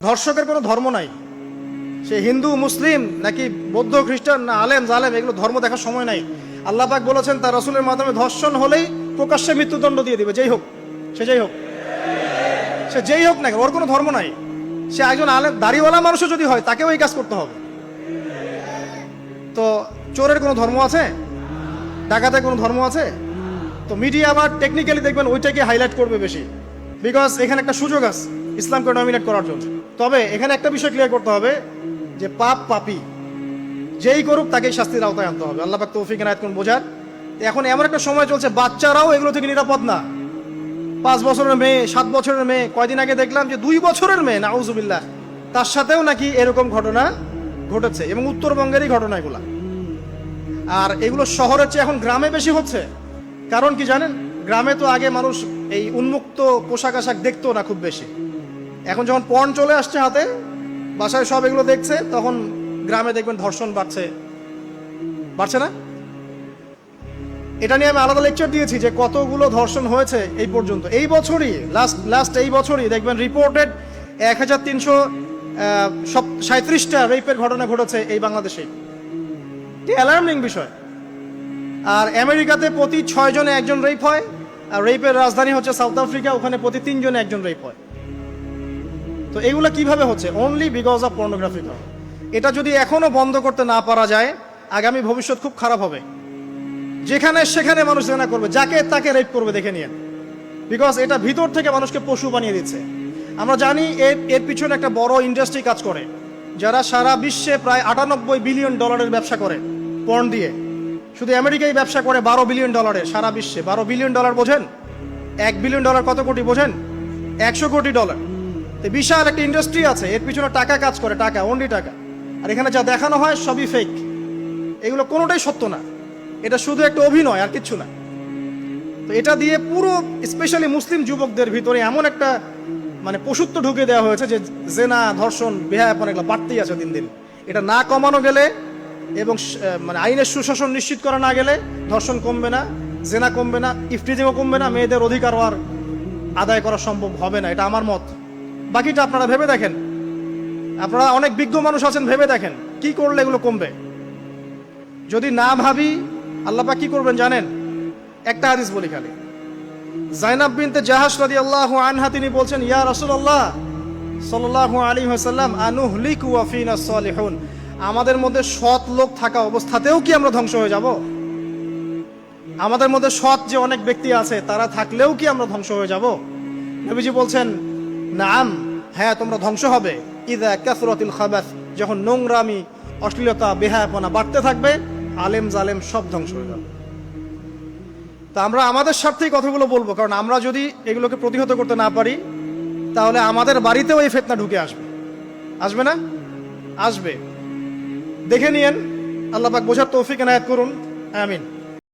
ধর্ষকের কোনো ধর্ম নাই, সে হিন্দু মুসলিম নাকি বৌদ্ধ খ্রিস্টান না আলেম জালেম, এগুলো ধর্ম দেখার সময় নাই। আল্লাহ পাক বলেছেন তার রাসূলের মাধ্যমে ধর্ষণ হলেই প্রকাশ্যে মৃত্যুদণ্ড দিয়ে দিবে, যেই হোক সে যেই হোক না, ওর কোনো ধর্ম নাই। সে একজন আলেম দাড়িওয়ালা মানুষও যদি হয় তাকেও এই কাজ করতে হবে। তো চোরের কোনো ধর্ম আছে? ডাকাতের কোনো ধর্ম আছে? তো মিডিয়া আবার টেকনিক্যালি দেখবেন ওইটাকে হাইলাইট করবে বেশি, বিকজ এখানে একটা সুযোগ আছে ইসলামকে ডমিনেট করার জন্য। তবে এখানে একটা বিষয় ক্লিয়ার করতে হবে যে পাপ পাপী যেই করুক তাকেই শাস্তির আওতায় আনতে হবে। আল্লাহ পাক তৌফিক এনায়েত করুন বোঝার। এখন এমন একটা সময় চলছে বাচ্চারাও এগুলো থেকে নিরাপদ না। 5 বছরের মেয়ে, 7 বছরের মেয়ে, কয়দিন আগে দেখলাম যে 2 বছরের মেয়ে, নাউজুবিল্লাহ, তার সাথেও নাকি এরকম ঘটনা ঘটেছে, এবং উত্তরবঙ্গেরই ঘটনা এগুলা। আর এগুলো শহরের চেয়ে এখন গ্রামে বেশি হচ্ছে। কারণ কি জানেন, গ্রামে তো আগে মানুষ এই উন্মুক্ত পোশাক আশাক দেখতো না খুব বেশি। এখন যখন পর্ন চলে আসছে হাতে, বাসায় সব এগুলো দেখছে, তখন গ্রামে দেখবেন ধর্ষণ বাড়ছে না? এটা নিয়ে আমি আলাদা লেকচার দিয়েছি যে কতগুলো ধর্ষণ হয়েছে এই পর্যন্ত। এই বছরই লাস্ট এই বছরই দেখবেন রিপোর্টেড 1337টা রেপের ঘটনা ঘটেছে এই বাংলাদেশে। এটি অ্যালার্মিং বিষয়। আর আমেরিকাতে প্রতি 6 জনে একজন রেপ হয়, আর রেপের রাজধানী হচ্ছে সাউথ আফ্রিকা, ওখানে প্রতি 3 জনে একজন রেপ হয়। তো এগুলো কিভাবে হচ্ছে? Only because of pornography. এটা যদি এখনো বন্ধ করতে না পারা যায়, আগামী ভবিষ্যৎ খুব খারাপ হবে। যেখানে সেখানে মানুষ জেনা করবে, যাকে তাকে রেপ করবে, দেখে নিয়েন। বিকজ এটা ভিতর থেকে মানুষকে পশু বানিয়ে দিচ্ছে। আমরা জানি এর পিছনে একটা বড় ইন্ডাস্ট্রি কাজ করে, যারা সারা বিশ্বে প্রায় $98 বিলিয়ন ব্যবসা করে পর্ন দিয়ে। শুধু আমেরিকায় ব্যবসা করে $12 বিলিয়ন সারা বিশ্বে। $12 বিলিয়ন বোঝেন? $1 বিলিয়ন কত কোটি বোঝেন? $100 কোটি। তো বিশাল একটা ইন্ডাস্ট্রি আছে, এর পিছনে টাকা কাজ করে, টাকা, অনলি টাকা। আর এখানে যা দেখানো হয় সবই ফেক, এগুলো কোনোটাই সত্য না। এটা শুধু একটা অভিনয়, আর কিচ্ছু না। তো এটা দিয়ে পুরো স্পেশালি মুসলিম যুবকদের ভিতরে এমন একটা পশুত্ব ঢুকে দেওয়া হয়েছে যে জেনা, ধর্ষণ, বেহায়াপন এগুলো বাড়তেই আছে দিন দিন। এটা না কমানো গেলে এবং আইনের সুশাসন নিশ্চিত করা না গেলে ধর্ষণ কমবে না, জেনা কমবে না, ইফটিজিংও কমবে না, মেয়েদের অধিকার আর আদায় করা সম্ভব হবে না। এটা আমার মত। বাকিটা আপনারা ভেবে দেখেন। আপনারা অনেক বিজ্ঞ মানুষ আছেন, ভেবে দেখেন কি করলে এগুলো কমবে। যদি না ভাবি, আল্লাহ পাক কি করবেন জানেন? একটা হাদিস বলি খালি। জাইনাব বিনতে জাহাশ রাদিয়াল্লাহু আনহা তিনি বলছেন, ইয়া রাসূলুল্লাহ সাল্লাল্লাহু আলাইহি ওয়াসাল্লাম, আনুহলিকু ওয়া ফিনা সালিহুন, আমাদের মধ্যে সৎ লোক থাকা অবস্থাতেও কি আমরা ধ্বংস হয়ে যাব? আমাদের মধ্যে সৎ যে অনেক ব্যক্তি আছে তারা থাকলেও কি আমরা ধ্বংস হয়ে যাব? নবীজি বলছেন, নাম, হ্যাঁ তোমরা ধ্বংস হবে। ইযা কাসরাতিল খাবাস, যখন নোংরামি, অশ্লীলতা, বেহায়াপনা বাড়তে থাকবে, আলেম জালেম সব ধ্বংস হয়ে যাবে। তা আমরা আমাদের স্বার্থেই কথাগুলো বলবো, কারণ আমরা যদি এগুলোকে প্রতিহত করতে না পারি, তাহলে আমাদের বাড়িতেও এই ফিতনা ঢুকে আসবে না? আসবে। দেখে নিয়েন। আল্লাহ পাক বোঝার তৌফিক এনায়েত করুন। আমিন।